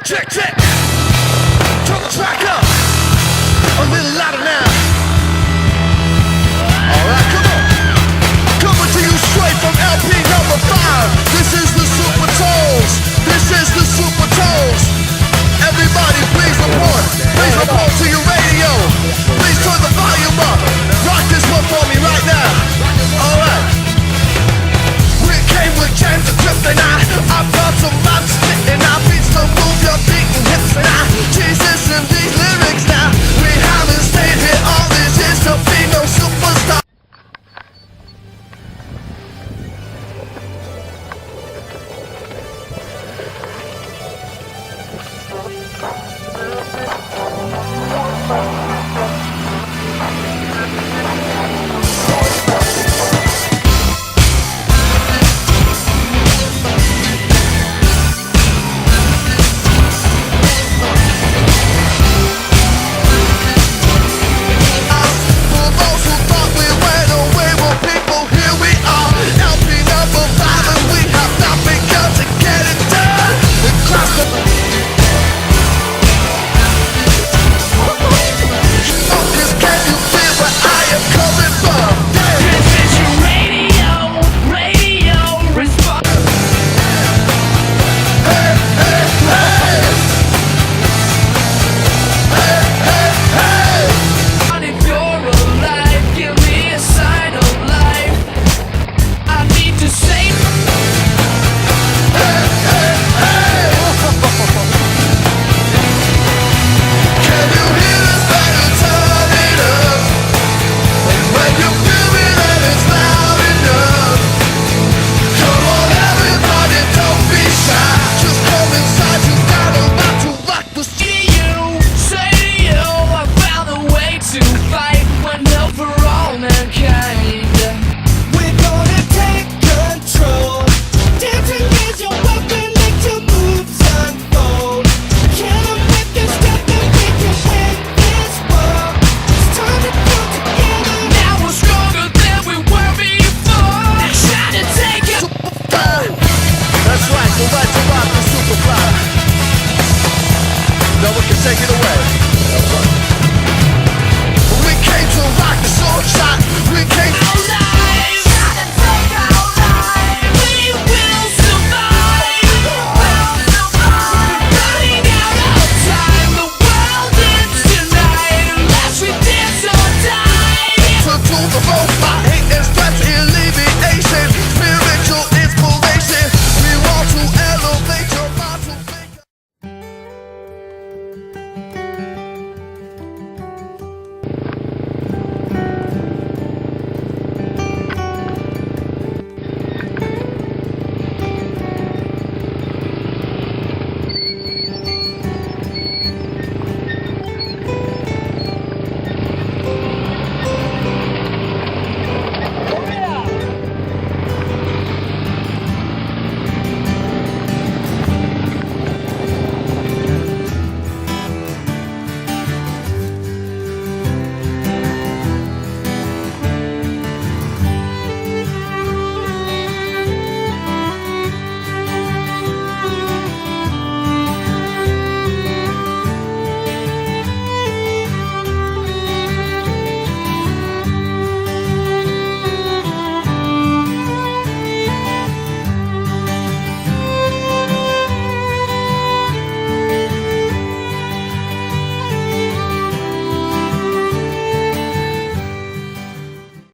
Check, check. Turn the track up. A little louder now. Alright, come on. Coming to you straight from LP number 5. This is the Super Tones. This is the Super Tones. Everybody please report. Please report to your radio. Please turn the volume up. Rock this one for me right now. Alright. We came with James and Trip and I brought some rocks and I beats to move your beating hips and Jesus in these lyrics now. We haven't stayed here all these years to be no superstar. Take it away. We came to rock the soul shot. We came.